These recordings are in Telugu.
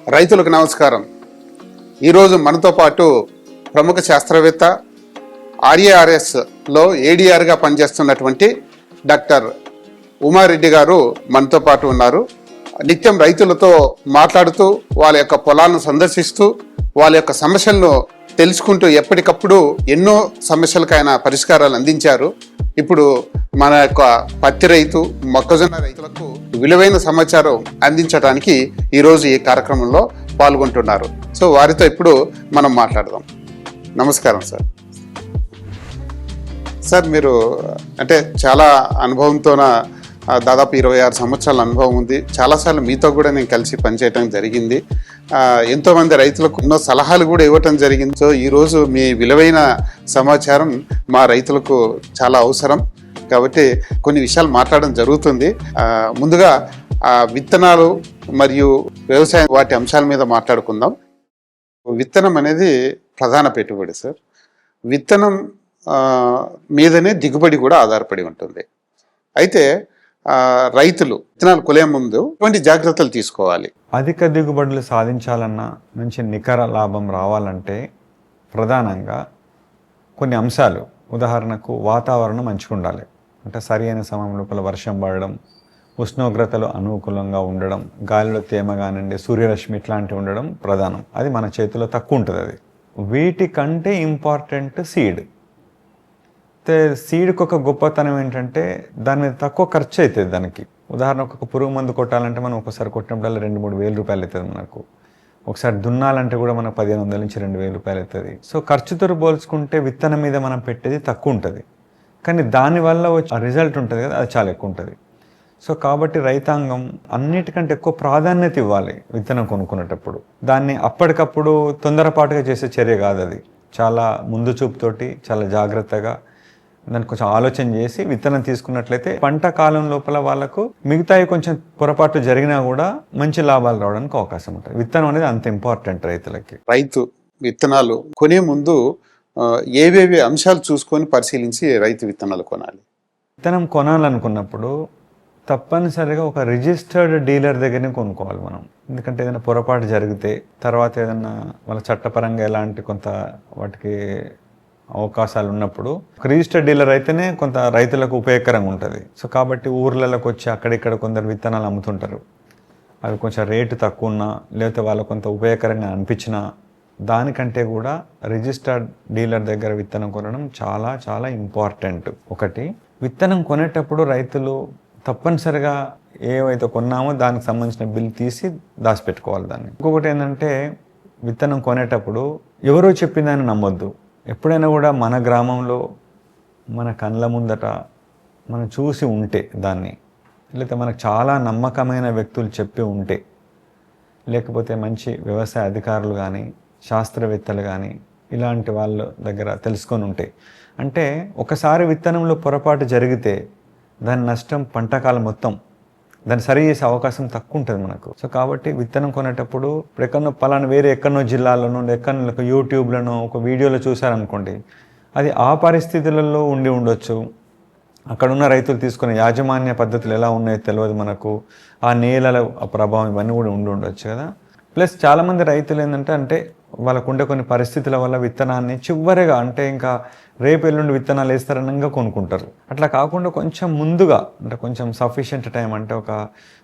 రైతులకు నమస్కారం. ఈరోజు మనతో పాటు ప్రముఖ శాస్త్రవేత్త ఆర్ఏఆర్ఎస్లో ఏడీఆర్గా పనిచేస్తున్నటువంటి డాక్టర్ ఉమారెడ్డి గారు మనతో పాటు ఉన్నారు. నిత్యం రైతులతో మాట్లాడుతూ వాళ్ళ యొక్క పొలాలను సందర్శిస్తూ వాళ్ళ యొక్క సమస్యలను తెలుసుకుంటూ ఎప్పటికప్పుడు ఎన్నో సమస్యలకు ఆయన పరిష్కారాలు అందించారు. ఇప్పుడు మన యొక్క పత్తి రైతు, మొక్కజొన్న రైతులకు విలువైన సమాచారం అందించడానికి ఈరోజు ఈ కార్యక్రమంలో పాల్గొంటున్నారు. సో వారితో ఇప్పుడు మనం మాట్లాడదాం. నమస్కారం సార్. సార్, మీరు అంటే చాలా అనుభవంతోన దాదాపు 26 సంవత్సరాల అనుభవం ఉంది. చాలాసార్లు మీతో కూడా నేను కలిసి పనిచేయటం జరిగింది. ఎంతోమంది రైతులకు ఎన్నో సలహాలు కూడా ఇవ్వటం జరిగింది. సో ఈరోజు మీ విలువైన సమాచారం మా రైతులకు చాలా అవసరం కాబట్టి కొన్ని విషయాలు మాట్లాడడం జరుగుతుంది. ముందుగా విత్తనాలు మరియు వ్యవసాయం వాటి అంశాల మీద మాట్లాడుకుందాం. విత్తనం అనేది ప్రధాన పెట్టుబడి సార్. విత్తనం మీదనే దిగుబడి కూడా ఆధారపడి ఉంటుంది. అయితే రైతులు విత్తనాలు కొలే ముందు ఎటువంటి జాగ్రత్తలు తీసుకోవాలి? అధిక దిగుబడులు సాధించాలన్నా, మంచి నికర లాభం రావాలంటే ప్రధానంగా కొన్ని అంశాలు, ఉదాహరణకు వాతావరణం మంచిగా ఉండాలి. అంటే సరి అయిన సమయం లోపల వర్షం పడడం, ఉష్ణోగ్రతలు అనుకూలంగా ఉండడం, గాలిలో తేమ కానివ్వండి, సూర్యరశ్మి ఇట్లాంటివి ఉండడం ప్రధానం. అది మన చేతిలో తక్కువ ఉంటుంది. అది వీటికంటే ఇంపార్టెంట్ సీడ్. అయితే సీడ్కి ఒక గొప్పతనం ఏంటంటే దాని మీద తక్కువ ఖర్చు అవుతుంది. దానికి ఉదాహరణకు ఒక పురుగు మందు కొట్టాలంటే మనం ఒకసారి కొట్టినప్పుడల్లా 2-3 వేల రూపాయలు అవుతుంది మనకు. ఒకసారి దున్నాలంటే కూడా మనకు 1500 నుంచి 2000 రూపాయలు అవుతుంది. సో ఖర్చుతో పోల్చుకుంటే విత్తనం మీద మనం పెట్టేది తక్కువ ఉంటుంది, కానీ దానివల్ల వచ్చే రిజల్ట్ ఉంటుంది కదా, అది చాలా ఎక్కువ ఉంటుంది. సో కాబట్టి రైతాంగం అన్నిటికంటే ఎక్కువ ప్రాధాన్యత ఇవ్వాలి విత్తనం కొనుక్కునేటప్పుడు. దాన్ని అప్పటికప్పుడు తొందరపాటుగా చేసే చర్య కాదు. అది చాలా ముందు చూపుతోటి, చాలా జాగ్రత్తగా దాన్ని కొంచెం ఆలోచన చేసి విత్తనం తీసుకున్నట్లయితే పంట కాలం లోపల వాళ్ళకు మిగతాయి కొంచెం పొరపాటు జరిగినా కూడా మంచి లాభాలు రావడానికి అవకాశం ఉంటుంది. విత్తనం అనేది అంత ఇంపార్టెంట్ రైతులకి. రైతు విత్తనాలు కొనే ముందు ఏవేవి అంశాలు చూసుకొని పరిశీలించి రైతు విత్తనాలు కొనాలి? విత్తనం కొనాలనుకున్నప్పుడు తప్పనిసరిగా ఒక రిజిస్టర్డ్ డీలర్ దగ్గరనే కొనుక్కోవాలి మనం. ఎందుకంటే ఏదైనా పొరపాటు జరిగితే తర్వాత ఏదైనా వాళ్ళ చట్టపరంగా ఎలాంటి కొంత వాటికి అవకాశాలు ఉన్నప్పుడు ఒక రిజిస్టర్డ్ డీలర్ అయితేనే కొంత రైతులకు ఉపయోగకరంగా ఉంటుంది. సో కాబట్టి ఊర్లలోకి వచ్చి అక్కడిక్కడ కొందరు విత్తనాలు అమ్ముతుంటారు. అవి కొంచెం రేటు తక్కువ ఉన్నా, లేకపోతే వాళ్ళకు కొంత ఉపయోగకరంగా అనిపించినా, దానికంటే కూడా రిజిస్టర్డ్ డీలర్ దగ్గర విత్తనం కొనడం చాలా చాలా ఇంపార్టెంట్. ఒకటి, విత్తనం కొనేటప్పుడు రైతులు తప్పనిసరిగా ఏవైతే కొన్నామో దానికి సంబంధించిన బిల్ తీసి దాచిపెట్టుకోవాలి దాన్ని. ఇంకొకటి ఏంటంటే, విత్తనం కొనేటప్పుడు ఎవరో చెప్పిందని నమ్మొద్దు. ఎప్పుడైనా కూడా మన గ్రామంలో మన కళ్ళ ముందట మనం చూసి ఉంటే దాన్ని, లేకపోతే మనకు చాలా నమ్మకమైన వ్యక్తులు చెప్పి ఉంటే, లేకపోతే మంచి వ్యవసాయ అధికారులు కానీ శాస్త్రవేత్తలు కానీ ఇలాంటి వాళ్ళ దగ్గర తెలుసుకొని ఉంటే, అంటే ఒకసారి విత్తనంలో పొరపాటు జరిగితే దాని నష్టం పంటకాలం మొత్తం దాన్ని సరి చేసే అవకాశం తక్కువ ఉంటుంది మనకు. సో కాబట్టి విత్తనం కొనేటప్పుడు ఇప్పుడు ఎక్కడో పలానా వేరే ఎక్కడో జిల్లాలోనో ఎక్కడో యూట్యూబ్లోనో ఒక వీడియోలో చూసారనుకోండి, అది ఆ పరిస్థితులలో ఉండొచ్చు. అక్కడ ఉన్న రైతులు తీసుకునే యాజమాన్య పద్ధతులు ఎలా ఉన్నాయో తెలియదు మనకు. ఆ నేలల ప్రభావం ఇవన్నీ కూడా ఉండొచ్చు కదా. ప్లస్ చాలామంది రైతులు ఏంటంటే వాళ్ళకు ఉండే కొన్ని పరిస్థితుల వల్ల విత్తనాన్ని చివరిగా, అంటే ఇంకా రేపు ఎల్లుండి విత్తనాలు వేస్తారనంగా కొనుక్కుంటారు. అట్లా కాకుండా కొంచెం ముందుగా, అంటే కొంచెం సఫిషియెంట్ టైం, అంటే ఒక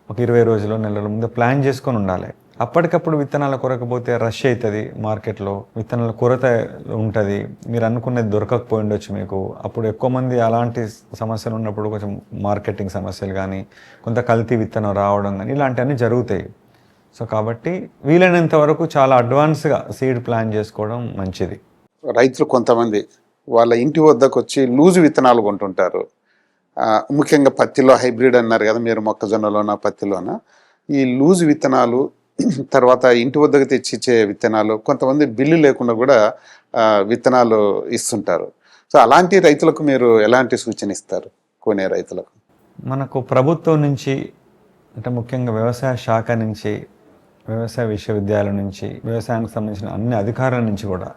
20 రోజులు, నెలల ముందు ప్లాన్ చేసుకొని ఉండాలి. అప్పటికప్పుడు విత్తనాల కొరకపోతే రష్ అవుతుంది మార్కెట్లో, విత్తనాల కొరత ఉంటుంది, మీరు అనుకున్నది దొరకకపోయి ఉండొచ్చు మీకు. అప్పుడు ఎక్కువ మంది అలాంటి సమస్యలు ఉన్నప్పుడు కొంచెం మార్కెటింగ్ సమస్యలు కానీ, కొంత కల్తీ విత్తనం రావడం కానీ ఇలాంటివన్నీ జరుగుతాయి. సో కాబట్టి వీలైనంత వరకు చాలా అడ్వాన్స్గా సీడ్ ప్లాన్ చేసుకోవడం మంచిది. రైతులు కొంతమంది వాళ్ళ ఇంటి వద్దకు వచ్చి లూజు విత్తనాలు కొంటుంటారు. ముఖ్యంగా పత్తిలో హైబ్రిడ్ అన్నారు కదా మీరు, మొక్కజొన్నలోన పత్తిలోన ఈ లూజు విత్తనాలు, తర్వాత ఇంటి వద్దకు తెచ్చిచ్చే విత్తనాలు, కొంతమంది బిల్లు లేకుండా కూడా విత్తనాలు ఇస్తుంటారు. సో అలాంటి రైతులకు మీరు ఎలాంటి సూచన ఇస్తారు కొనే రైతులకు? మనకు ప్రభుత్వం నుంచి, అంటే ముఖ్యంగా వ్యవసాయ శాఖ నుంచి, వ్యవసాయ విశ్వవిద్యాలయం నుంచి, వ్యవసాయానికి సంబంధించిన అన్ని అధికారుల నుంచి కూడా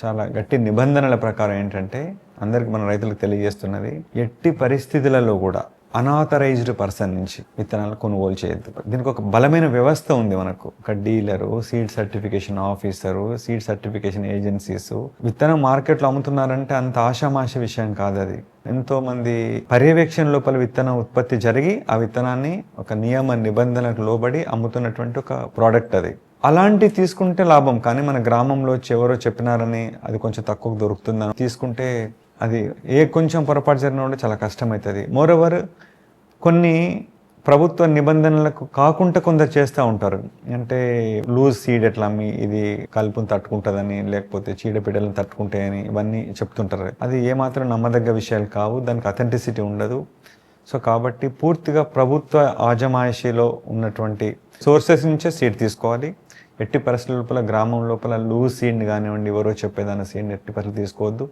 చాలా గట్టి నిబంధనల ప్రకారం ఏంటంటే అందరికీ మన రైతులకు తెలియజేస్తున్నది, ఎట్టి పరిస్థితులలో కూడా అనాథరైజ్డ్ పర్సన్ నుంచి విత్తనాలు కొనుగోలు చేయొద్దు. దీనికి ఒక బలమైన వ్యవస్థ ఉంది మనకు. ఒక dealer, seed certification officer, seed certification agencies. విత్తనం మార్కెట్లో అమ్ముతున్నారంటే అంత ఆషామాష విషయం కాదు అది. ఎంతోమంది పర్యవేక్షణ లోపల విత్తనం ఉత్పత్తి జరిగి ఆ విత్తనాన్ని ఒక నియమ నిబంధనలకు లోబడి అమ్ముతున్నటువంటి ఒక ప్రోడక్ట్ అది. అలాంటివి తీసుకుంటే లాభం. కానీ మన గ్రామంలో వచ్చి ఎవరో చెప్పినారని అది కొంచెం తక్కువ దొరుకుతుందని తీసుకుంటే అది కొంచెం పొరపాటు జరిగిన కూడా చాలా కష్టమవుతుంది. మోరోవర్ కొన్ని ప్రభుత్వ నిబంధనలకు కాకుండా కొందరు చేస్తూ ఉంటారు. అంటే లూజ్ సీడ్ ఎట్లా అమ్మి ఇది కలుపుని తట్టుకుంటుందని, లేకపోతే చీడపీడలను తట్టుకుంటాయని ఇవన్నీ చెప్తుంటారు. అది ఏమాత్రం నమ్మదగ్గ విషయాలు కావు, దానికి అథెంటిసిటీ ఉండదు. సో కాబట్టి పూర్తిగా ప్రభుత్వ ఆజమాయిషీలో ఉన్నటువంటి సోర్సెస్ నుంచే సీడ్ తీసుకోవాలి. ఎట్టి పరిస్థితుల లోపల గ్రామం లోపల లూజ్ సీడ్ని కానివ్వండి, ఎవరో చెప్పేదాన్ని సీడ్ని ఎట్టి పరిస్థితులు తీసుకోవద్దు.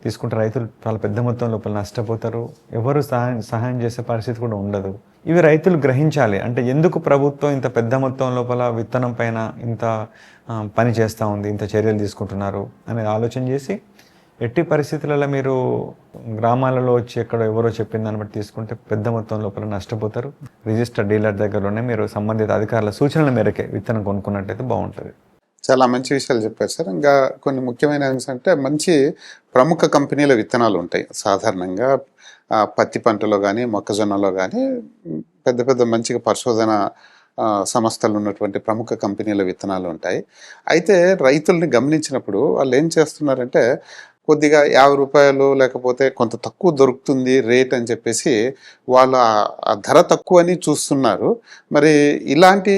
తీసుకుంటే రైతులు చాలా పెద్ద మొత్తం లోపల నష్టపోతారు. ఎవరు సహాయం చేసే పరిస్థితి కూడా ఉండదు. ఇవి రైతులు గ్రహించాలి. అంటే ఎందుకు ప్రభుత్వం ఇంత పెద్ద మొత్తం లోపల విత్తనం పైన ఇంత పని చేస్తూ ఉంది, ఇంత చర్యలు తీసుకుంటున్నారు అనేది ఆలోచన చేసి ఎట్టి పరిస్థితులలో మీరు గ్రామాలలో వచ్చి ఎక్కడో ఎవరో చెప్పిన దాన్ని బట్టి తీసుకుంటే పెద్ద మొత్తం లోపల నష్టపోతారు. రిజిస్టర్ డీలర్ దగ్గరలోనే మీరు సంబంధిత అధికారుల సూచనల మేరకే విత్తనం కొనుక్కున్నట్టయితే బాగుంటుంది. చాలా మంచి విషయాలు చెప్పారు సార్. ఇంకా కొన్ని ముఖ్యమైన అంశం అంటే మంచి ప్రముఖ కంపెనీల విత్తనాలు ఉంటాయి. సాధారణంగా పత్తి పంటలో కానీ మొక్కజొన్నలో కానీ పెద్ద పెద్ద మంచిగా పరిశోధన సంస్థలు ఉన్నటువంటి ప్రముఖ కంపెనీల విత్తనాలు ఉంటాయి. అయితే రైతుల్ని గమనించినప్పుడు వాళ్ళు ఏం చేస్తున్నారంటే కొద్దిగా 50 రూపాయలు లేకపోతే కొంత తక్కువ దొరుకుతుంది రేట్ అని చెప్పేసి వాళ్ళు ఆ ధర తక్కువ అని చూస్తున్నారు. మరి ఇలాంటి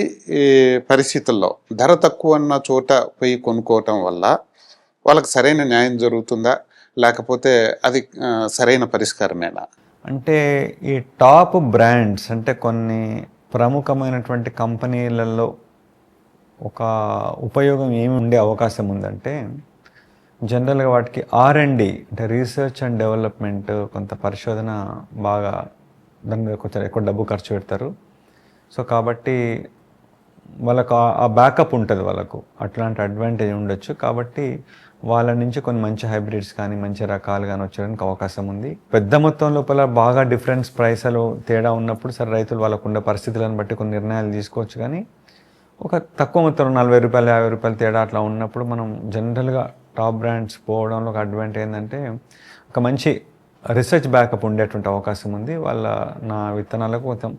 పరిస్థితుల్లో ధర తక్కువ అన్న చోట పోయి కొనుక్కోవటం వల్ల వాళ్ళకి సరైన న్యాయం జరుగుతుందా, లేకపోతే అది సరైన పరిష్కారమేనా? అంటే ఈ టాప్ బ్రాండ్స్ అంటే కొన్ని ప్రముఖమైనటువంటి కంపెనీలలో ఒక ఉపయోగం ఏమి ఉండే అవకాశం ఉందంటే, జనరల్గా వాటికి R&D అంటే రీసెర్చ్ అండ్ డెవలప్మెంట్, కొంత పరిశోధన బాగా దాని మీద కొంచెం ఎక్కువ డబ్బు ఖర్చు పెడతారు. సో కాబట్టి వాళ్ళకు ఆ బ్యాకప్ ఉంటుంది, వాళ్ళకు అట్లాంటి అడ్వాంటేజ్ ఉండొచ్చు. కాబట్టి వాళ్ళ నుంచి కొన్ని మంచి హైబ్రిడ్స్ కానీ మంచి రకాలు కానీ వచ్చేయడానికి అవకాశం ఉంది. పెద్ద మొత్తం లోపల బాగా డిఫరెన్స్ ప్రైస్లు తేడా ఉన్నప్పుడు సరే రైతులు వాళ్ళకు ఉండే పరిస్థితులను బట్టి కొన్ని నిర్ణయాలు తీసుకోవచ్చు. కానీ ఒక తక్కువ మొత్తంలో 40 రూపాయలు 50 రూపాయలు తేడా అట్లా ఉన్నప్పుడు మనం జనరల్గా టాప్ బ్రాండ్స్ పోవడంలో ఒక అడ్వాంటేజ్ ఏంటంటే ఒక మంచి రీసెర్చ్ బ్యాకప్ ఉండేటువంటి అవకాశం ఉంది. నా విత్తనాలకు కొంచెం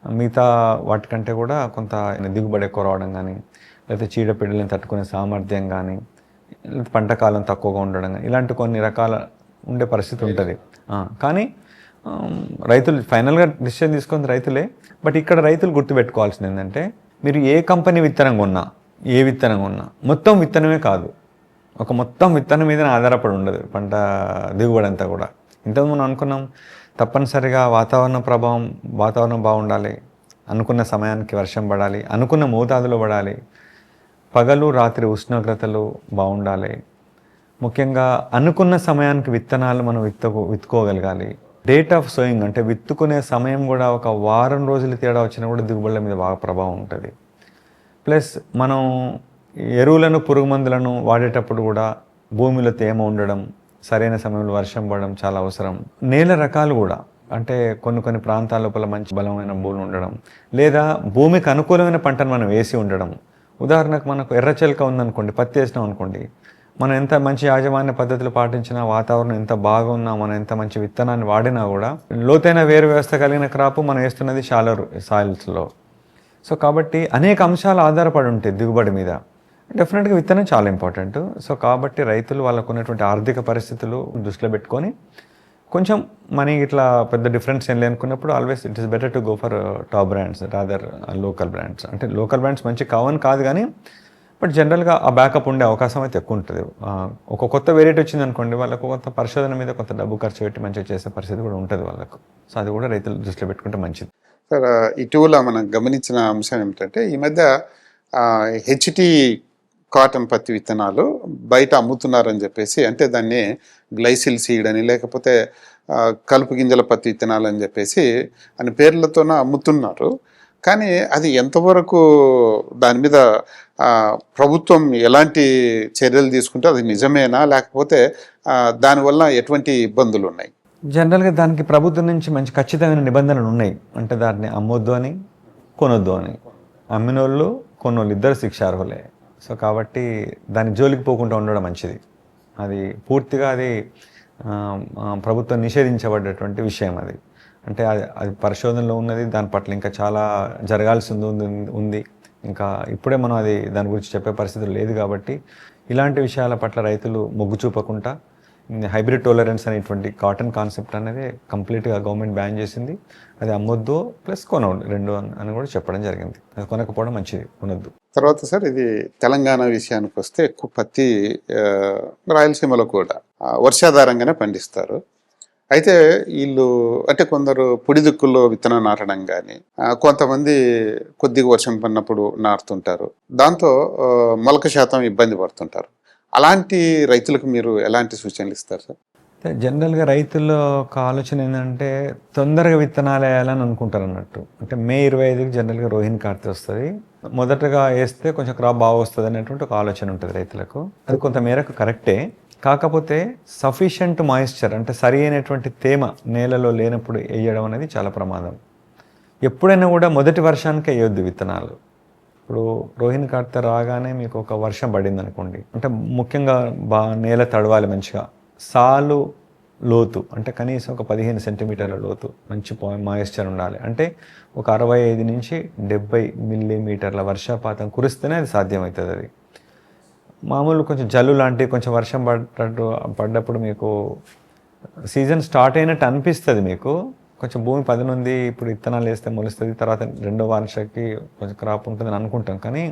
మిగతా వాటికంటే కూడా కొంత దిగుబడి ఎక్కువ రావడం కానీ, లేకపోతే చీడపీడలను తట్టుకునే సామర్థ్యం కానీ, లేదా పంట కాలం తక్కువగా ఉండడం కానీ, ఇలాంటి కొన్ని రకాల ఉండే పరిస్థితి ఉంటుంది. కానీ రైతులు ఫైనల్గా డిసిషన్ తీసుకుని రైతులే. బట్ ఇక్కడ రైతులు గుర్తుపెట్టుకోవాల్సింది ఏంటంటే, మీరు ఏ కంపెనీ విత్తనం కొన్నా, ఏ విత్తనం కొన్నా మొత్తం విత్తనమే కాదు, ఒక మొత్తం విత్తనం మీద ఆధారపడి ఉండదు పంట దిగుబడి అంతా కూడా. ఇంతకు మనం అనుకున్నాం తప్పనిసరిగా వాతావరణం బాగుండాలి, అనుకున్న సమయానికి వర్షం పడాలి, అనుకున్న మోతాదులో పడాలి, పగలు రాత్రి ఉష్ణోగ్రతలు బాగుండాలి, ముఖ్యంగా అనుకున్న సమయానికి విత్తనాలు మనం విత్తుకోగలగాలి. డేట్ ఆఫ్ సోయింగ్ అంటే విత్తుకునే సమయం కూడా ఒక వారం రోజులు తేడా వచ్చినా కూడా దిగుబడుల మీద బాగా ప్రభావం ఉంటుంది. ప్లస్ మనం ఎరువులను పురుగు మందులను వాడేటప్పుడు కూడా భూమిలో తేమ ఉండడం, సరైన సమయంలో వర్షం పడడం చాలా అవసరం. నేల రకాలు కూడా అంటే కొన్ని ప్రాంతాల లోపల మంచి బలమైన భూములు ఉండడం, లేదా భూమికి అనుకూలమైన పంటను మనం వేసి ఉండడం. ఉదాహరణకు మనకు ఎర్రచెలక ఉందనుకోండి, పత్తి వేసినాం అనుకోండి, మనం ఎంత మంచి యాజమాన్య పద్ధతులు పాటించినా, వాతావరణం ఎంత బాగున్నా, మనం ఎంత మంచి విత్తనాన్ని వాడినా కూడా లోతైన వేరు వ్యవస్థ కలిగిన క్రాప్ మనం వేస్తున్నది షాలో సాయిల్స్లో. సో కాబట్టి అనేక అంశాలు ఆధారపడి ఉంటాయి దిగుబడి మీద. డెఫినెట్గా విత్తనం చాలా ఇంపార్టెంట్. సో కాబట్టి రైతులు వాళ్ళకు ఉన్నటువంటి ఆర్థిక పరిస్థితులు దృష్టిలో పెట్టుకొని కొంచెం మనీ ఇట్లా పెద్ద డిఫరెన్స్ ఏం లేనుకున్నప్పుడు always it is better to go for top brands rather local brands. అంటే లోకల్ బ్రాండ్స్ మంచి కావని కాదు కానీ, బట్ జనరల్గా ఆ బ్యాకప్ ఉండే అవకాశం అయితే ఎక్కువ ఉంటుంది. ఒక కొత్త వెరైటీ వచ్చింది అనుకోండి, వాళ్ళకు కొంత పరిశోధన మీద కొంత డబ్బు ఖర్చు పెట్టి మంచిగా చేసే పరిస్థితి కూడా ఉంటుంది వాళ్ళకు. సో అది కూడా రైతులు దృష్టిలో పెట్టుకుంటే మంచిది. సార్, ఇటీవల మనం గమనించిన అంశం ఏమిటంటే, ఈ మధ్య హెచ్టి కాటన్ పత్తి విత్తనాలు బయట అమ్ముతున్నారని చెప్పేసి, అంటే దాన్ని గ్లైసిల్ సీడ్ అని లేకపోతే కలుపు గింజల పత్తి విత్తనాలు అని చెప్పేసి అని పేర్లతోన అమ్ముతున్నారు. కానీ అది ఎంతవరకు దాని మీద ప్రభుత్వం ఎలాంటి చర్యలు తీసుకుంటే అది నిజమేనా, లేకపోతే దానివల్ల ఎటువంటి ఇబ్బందులు ఉన్నాయి? జనరల్గా దానికి ప్రభుత్వం నుంచి మంచి ఖచ్చితమైన నిబంధనలు ఉన్నాయి. అంటే దాన్ని అమ్మొద్దు అని, కొనొద్దు అని. అమ్మినోళ్ళు కొన్నోళ్ళు ఇద్దరు శిక్షార్హులే. సో కాబట్టి దాని జోలికి పోకుండా ఉండడం మంచిది. అది పూర్తిగా అది ప్రభుత్వం నిషేధించబడ్డటువంటి విషయం అది. అంటే అది పరిశోధనలో ఉన్నది. దాని పట్ల ఇంకా చాలా జరగాల్సింది ఉంది. ఇంకా ఇప్పుడే మనం అది దాని గురించి చెప్పే పరిస్థితులు లేదు. కాబట్టి ఇలాంటి విషయాల పట్ల రైతులు మొగ్గు చూపకుండా హైబ్రిడ్ టోలరెన్స్ అనేటువంటి కాటన్ కాన్సెప్ట్ అనేది కంప్లీట్గా గవర్నమెంట్ బ్యాన్ చేసింది. అది అమ్మొద్దు ప్లస్ కొనవద్దు రెండు అని కూడా చెప్పడం జరిగింది. అది కొనకపోవడం మంచిది, కొనొద్దు. తర్వాత సార్ ఇది తెలంగాణ విషయానికి వస్తే ఎక్కువ పత్తి రాయలసీమలో కూడా వర్షాధారంగానే పండిస్తారు. అయితే వీళ్ళు అంటే కొందరు పొడి దిక్కుల్లో విత్తనం నాటడం కానీ, కొంతమంది కొద్దిగా వర్షం పడినప్పుడు నాటుతుంటారు. దాంతో మొలక శాతం ఇబ్బంది పడుతుంటారు. అలాంటి రైతులకు మీరు ఎలాంటి సూచనలు ఇస్తారు సార్? జనరల్గా రైతుల ఒక ఆలోచన ఏంటంటే తొందరగా విత్తనాలు వేయాలని అనుకుంటారు అన్నట్టు. అంటే మే 25కి జనరల్గా రోహిణి కార్తె వస్తుంది. మొదటగా వేస్తే కొంచెం క్రాప్ బాగా వస్తుంది అనేటువంటి ఒక ఆలోచన ఉంటుంది రైతులకు. అది కొంత మేరకు కరెక్టే. కాకపోతే సఫిషియంట్ మాయిశ్చర్ అంటే సరి అయినటువంటి తేమ నేలలో లేనప్పుడు వేయడం అనేది చాలా ప్రమాదం. ఎప్పుడైనా కూడా మొదటి వర్షానికి వేయొద్దు విత్తనాలు. ఇప్పుడు రోహిణి కార్తె రాగానే మీకు ఒక వర్షం పడింది అనుకోండి, అంటే ముఖ్యంగా నేల తడవాలి మంచిగా. సాలు లోతు అంటే కనీసం ఒక 15 సెంటీమీటర్ల లోతు మంచి మాయిశ్చర్ ఉండాలి. అంటే ఒక 65 నుంచి 70 మిల్లీమీటర్ల వర్షపాతం కురిస్తేనే అది సాధ్యమవుతుంది. అది మామూలు కొంచెం జల్లు లాంటి కొంచెం వర్షం పడ్డప్పుడు మీకు సీజన్ స్టార్ట్ అయినట్టు అనిపిస్తుంది. మీకు కొంచెం భూమి పదునుంది, ఇప్పుడు విత్తనాలు వేస్తే మొలుస్తుంది, తర్వాత రెండో వర్షకి కొంచెం క్రాప్ ఉంటుందని అనుకుంటాం. కానీ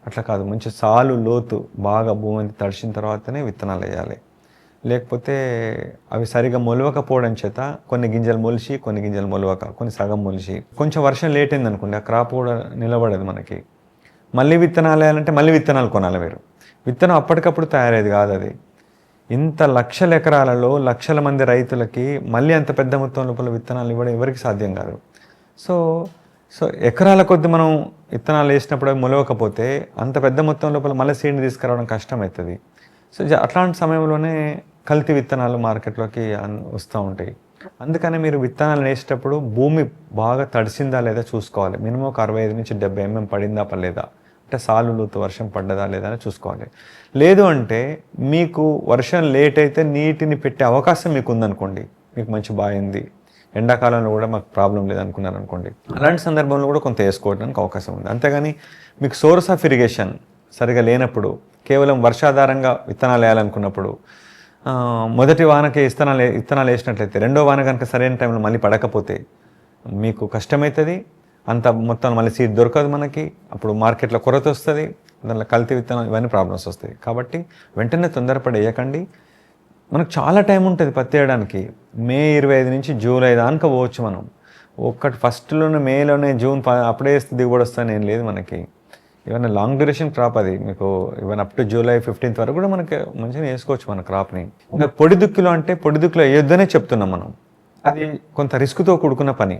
అట్లా కాదు. మంచి సాలు లోతు బాగా భూమి తడిచిన తర్వాతనే విత్తనాలు వేయాలి. లేకపోతే అవి సరిగా మొలవకపోవడం చేత కొన్ని గింజలు మొలిచి, కొన్ని గింజలు మొలవక, కొన్ని సగం మొలిచి, కొంచెం వర్షం లేట్ అయింది అనుకోండి, ఆ క్రాప్ కూడా నిలబడదు మనకి. మళ్ళీ విత్తనాలు వేయాలంటే మళ్ళీ విత్తనాలు కొనాలి మీరు. విత్తనం అప్పటికప్పుడు తయారయ్యేది కాదు అది. ఇంత లక్షల ఎకరాలలో లక్షల మంది రైతులకి మళ్ళీ అంత పెద్ద మొత్తం లోపల విత్తనాలు ఇవ్వడం ఎవరికి సాధ్యం కాదు. సో ఎకరాల కొద్ది మనం విత్తనాలు వేసినప్పుడు అవి మొలవకపోతే అంత పెద్ద మొత్తం లోపల మళ్ళీ సీడ్ని తీసుకురావడం కష్టమవుతుంది. సో అట్లాంటి సమయంలోనే కల్తీ విత్తనాలు మార్కెట్లోకి వస్తూ ఉంటాయి. అందుకని మీరు విత్తనాలు వేసేటప్పుడు భూమి బాగా తడిసిందా లేదా చూసుకోవాలి. మినిమం ఒక 65 నుంచి 70 mm పడిందా పడలేదా, అంటే సాలులతో వర్షం పడ్డదా లేదా అని చూసుకోవాలి. లేదు అంటే మీకు వర్షం లేట్ అయితే నీటిని పెట్టే అవకాశం మీకు ఉందనుకోండి, మీకు మంచి బాగుంది, ఎండాకాలంలో కూడా మాకు ప్రాబ్లం లేదనుకున్నారు అనుకోండి, అలాంటి సందర్భంలో కూడా కొంత వేసుకోవడానికి అవకాశం ఉంది. అంతేగాని మీకు సోర్స్ ఆఫ్ ఇరిగేషన్ సరిగా లేనప్పుడు, కేవలం వర్షాధారంగా విత్తనాలు వేయాలనుకున్నప్పుడు మొదటి వానకి విత్తనాలు వేసినట్లయితే రెండో వాన కనుక సరైన టైంలో మళ్ళీ పడకపోతే మీకు కష్టమవుతుంది. అంత మొత్తం మళ్ళీ సీడ్ దొరకదు మనకి. అప్పుడు మార్కెట్లో కొరత వస్తుంది, దాంట్లో కల్తీ విత్తనాలు, ఇవన్నీ ప్రాబ్లమ్స్ వస్తాయి. కాబట్టి వెంటనే తొందరపడి వేయకండి. మనకు చాలా టైం ఉంటుంది పత్తి వేయడానికి. మే 25 నుంచి జూలై దాకా పోవచ్చు మనం. ఫస్ట్లోనే మేలోనే జూన్ అప్పుడే వేస్తే దిగుబడి వస్తాను ఏం లేదు మనకి. ఇవన్నీ లాంగ్ డ్యూరేషన్ క్రాప్ అది. మీకు even up to July 15th వరకు కూడా మనకి మంచిగా వేసుకోవచ్చు మన క్రాప్ని. ఇంకా పొడి దుక్కులు అంటే పొడి దుక్కులు వేయొద్దనే చెప్తున్నాం మనం. అది కొంత రిస్క్తో కూడుకున్న పని.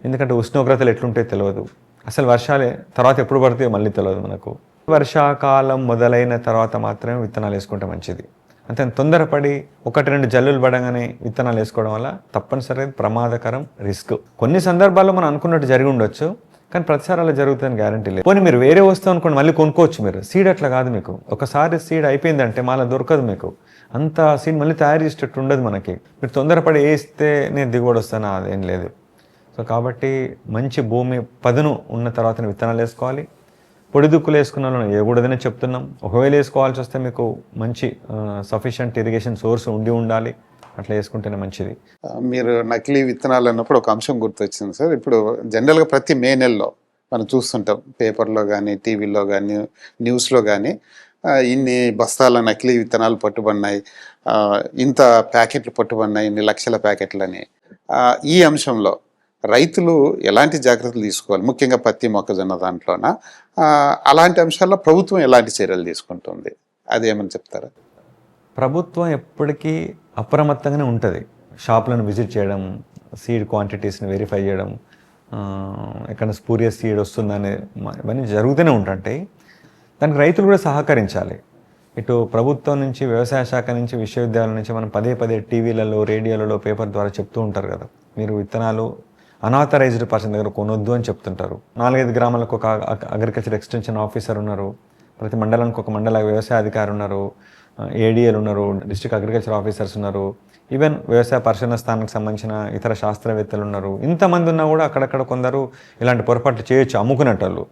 ఎందుకంటే ఉష్ణోగ్రతలు ఎట్లుంటే తెలియదు, అసలు వర్షాలు తర్వాత ఎప్పుడు పడితే మళ్ళీ తెలియదు మనకు. వర్షాకాలం మొదలైన తర్వాత మాత్రమే విత్తనాలు వేసుకుంటే మంచిది. అంతే తొందరపడి 1-2 జల్లులు పడగానే విత్తనాలు వేసుకోవడం వల్ల తప్పనిసరిగా ప్రమాదకరం, రిస్క్. కొన్ని సందర్భాల్లో మనం అనుకున్నట్టు జరిగి ఉండొచ్చు, కానీ ప్రతిసారి అలా జరుగుతుందని గ్యారంటీ లేదు. పోనీ మీరు వేరే వస్తువు అనుకోండి, మళ్ళీ కొనుక్కోవచ్చు మీరు. సీడ్ అట్లా కాదు. మీకు ఒకసారి సీడ్ అయిపోయిందంటే మళ్ళీ దొరకదు. మీకు అంత సీడ్ మళ్ళీ తయారు చేసేటట్టు ఉండదు మనకి. మీరు తొందరపడి వేస్తే నేను దిగుబడి వస్తాను అదేం లేదు. సో కాబట్టి మంచి భూమి పదును ఉన్న తర్వాత విత్తనాలు వేసుకోవాలి. పొడి దుక్కులు వేసుకున్న వాళ్ళు వేయకూడదనే చెప్తున్నాం. ఒకవేళ వేసుకోవాల్సి వస్తే మీకు మంచి సఫిషియంట్ ఇరిగేషన్ సోర్స్ ఉండాలి. అట్లా వేసుకుంటేనే మంచిది. మీరు నకిలీ విత్తనాలు అన్నప్పుడు ఒక అంశం గుర్తొచ్చింది సార్. ఇప్పుడు జనరల్గా ప్రతి మే నెలలో మనం చూస్తుంటాం పేపర్లో కానీ, టీవీలో కానీ, న్యూస్లో కానీ, ఇన్ని బస్తాల నకిలీ విత్తనాలు పట్టుబడినాయి, ఇంత ప్యాకెట్లు పట్టుబడినాయి, ఇన్ని లక్షల ప్యాకెట్లని. ఈ అంశంలో రైతులు ఎలాంటి జాగ్రత్తలు తీసుకోవాలి, ముఖ్యంగా పత్తి మొక్కజొన్న దాంట్లోన? అలాంటి అంశాల్లో ప్రభుత్వం ఎలాంటి చర్యలు తీసుకుంటుంది, అది ఏమని చెప్తారా? ప్రభుత్వం ఎప్పటికీ అప్రమత్తంగానే ఉంటుంది. షాపులను విజిట్ చేయడం, సీడ్ క్వాంటిటీస్ని వెరిఫై చేయడం, ఎక్కడ స్పూరియస్ సీడ్ వస్తుందనే ఇవన్నీ జరుగుతూనే ఉంటుంటాయి. దానికి రైతులు కూడా సహకరించాలి. ఇటు ప్రభుత్వం నుంచి, వ్యవసాయ శాఖ నుంచి, విశ్వవిద్యాలయం నుంచి మనం పదే పదే టీవీలలో, రేడియోలలో, పేపర్ ద్వారా చెప్తూ ఉంటారు కదా, మీరు విత్తనాలు అనాథరైజ్డ్ పర్సన్ దగ్గర కొనొద్దు అని చెప్తుంటారు. 4-5 గ్రామాలకు ఒక అగ్రికల్చర్ ఎక్స్టెన్షన్ ఆఫీసర్ ఉన్నారు, ప్రతి మండలానికి ఒక మండల వ్యవసాయ అధికారి ఉన్నారు, ఏడీఏలు ఉన్నారు, డిస్ట్రిక్ట్ అగ్రికల్చర్ ఆఫీసర్స్ ఉన్నారు, ఈవెన్ వ్యవసాయ పరిశోధన స్థానానికి సంబంధించిన ఇతర శాస్త్రవేత్తలు ఉన్నారు. ఇంతమంది ఉన్నా కూడా అక్కడక్కడ కొందరు ఇలాంటి పొరపాట్లు చేయొచ్చు, అమ్ముకునేటోళ్ళు.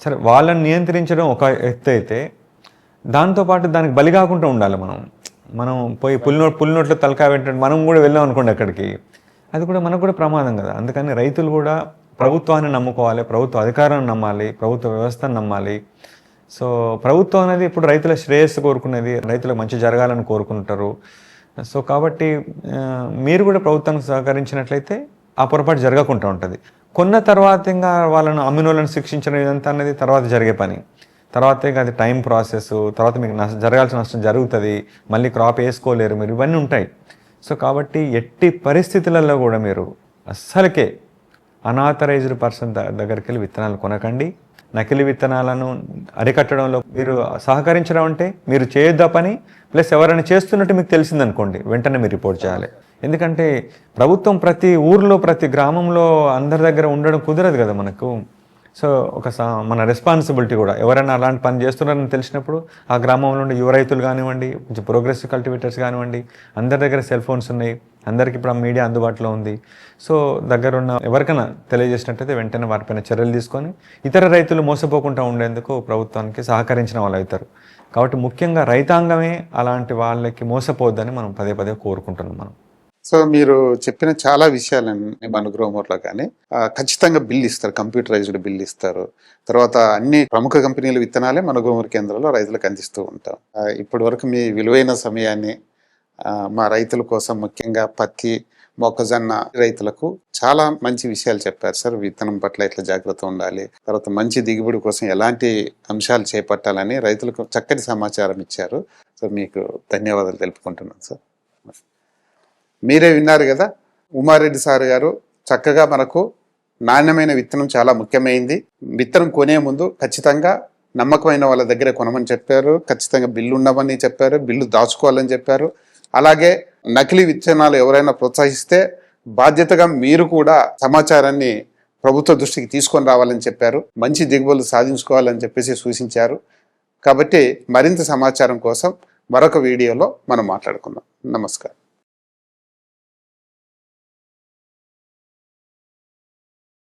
సరే, వాళ్ళని నియంత్రించడం ఒక ఎత్తు అయితే, దాంతోపాటు దానికి బలి కాకుండా ఉండాలి. మనం పోయి పులినోట్లో తలకాయ పెట్టండి మనం కూడా వెళ్ళాం అనుకోండి అక్కడికి, అది కూడా మనకు కూడా ప్రమాదం కదా. అందుకని రైతులు కూడా ప్రభుత్వాన్ని నమ్ముకోవాలి, ప్రభుత్వ అధికారాన్ని నమ్మాలి, ప్రభుత్వ వ్యవస్థను నమ్మాలి. సో ప్రభుత్వం అనేది ఇప్పుడు రైతుల శ్రేయస్సు కోరుకునేది, రైతులకు మంచి జరగాలని కోరుకుంటారు. సో కాబట్టి మీరు కూడా ప్రభుత్వానికి సహకరించినట్లయితే ఆ పొరపాటు జరగకుండా ఉంటుంది. కొన్న తర్వాత ఇంకా వాళ్ళను అమ్మినోళ్ళని శిక్షించడం ఇదంతా అనేది తర్వాత జరిగే పని. తర్వాత ఇంకా అది టైం ప్రాసెస్, తర్వాత మీకు జరగాల్సిన నష్టం జరుగుతుంది, మళ్ళీ క్రాప్ వేసుకోలేరు మీరు, ఇవన్నీ ఉంటాయి. సో కాబట్టి ఎట్టి పరిస్థితులలో కూడా మీరు అస్సలకే అనాథరైజ్డ్ పర్సన్ దగ్గరికి వెళ్ళి విత్తనాలు కొనకండి. నకిలీ విత్తనాలను అరికట్టడంలో మీరు సహకరించడం అంటే మీరు చేయొద్దా పని, ప్లస్ ఎవరైనా చేస్తున్నట్టు మీకు తెలిసిందనుకోండి వెంటనే మీరు రిపోర్ట్ చేయాలి. ఎందుకంటే ప్రభుత్వం ప్రతి ఊర్లో, ప్రతి గ్రామంలో అందరి దగ్గర ఉండడం కుదరదు కదా మనకు. సో మన రెస్పాన్సిబిలిటీ కూడా, ఎవరైనా అలాంటి పని చేస్తున్నారని తెలిసినప్పుడు ఆ గ్రామంలో ఉండే యువ రైతులు కానివ్వండి, కొంచెం ప్రోగ్రెసివ్ కల్టివేటర్స్ కానివ్వండి, అందరి దగ్గర సెల్ ఫోన్స్ ఉన్నాయి, అందరికీ ఇప్పుడు ఆ మీడియా అందుబాటులో ఉంది. సో దగ్గర ఉన్న ఎవరికైనా తెలియజేసినట్టయితే వెంటనే వారిపైన చర్యలు తీసుకొని ఇతర రైతులు మోసపోకుండా ఉండేందుకు ప్రభుత్వానికి సహకరించిన వాళ్ళు అవుతారు. కాబట్టి ముఖ్యంగా రైతాంగమే అలాంటి వాళ్ళకి మోసపోవద్దని మనం పదే పదే కోరుకుంటున్నాం మనం. సో మీరు చెప్పిన చాలా విషయాలని మన గ్రోమర్లో కానీ ఖచ్చితంగా బిల్ ఇస్తారు, కంప్యూటరైజ్డ్ బిల్ ఇస్తారు. తర్వాత అన్ని ప్రముఖ కంపెనీల విత్తనాలే మన గ్రోమర్ కేంద్రంలో రైతులకు అందిస్తూ ఉంటాం. ఇప్పటి వరకు మీ విలువైన సమయాన్ని మా రైతుల కోసం, ముఖ్యంగా పత్తి, మొక్కజొన్న రైతులకు చాలా మంచి విషయాలు చెప్పారు సార్. విత్తనం పట్ల ఎట్లా జాగ్రత్త ఉండాలి, తర్వాత మంచి దిగుబడి కోసం ఎలాంటి అంశాలు చేపట్టాలని రైతులకు చక్కటి సమాచారం ఇచ్చారు. సో మీకు ధన్యవాదాలు తెలుపుకుంటున్నాను సార్. మీరే విన్నారు కదా, ఉమారెడ్డి సార్ గారు చక్కగా మనకు నాణ్యమైన విత్తనం చాలా ముఖ్యమైంది, విత్తనం కొనే ముందు ఖచ్చితంగా నమ్మకమైన వాళ్ళ దగ్గర కొనమని చెప్పారు, ఖచ్చితంగా బిల్లు ఉండమని చెప్పారు, బిల్లు దాచుకోవాలని చెప్పారు. అలాగే నకిలీ విత్తనాలు ఎవరైనా ప్రోత్సహిస్తే బాధ్యతగా మీరు కూడా సమాచారాన్ని ప్రభుత్వ దృష్టికి తీసుకొని రావాలని చెప్పారు, మంచి దిగుబడులు సాధించుకోవాలని చెప్పేసి సూచించారు. కాబట్టి మరింత సమాచారం కోసం మరొక వీడియోలో మనం మాట్లాడుకుందాం. నమస్కారం.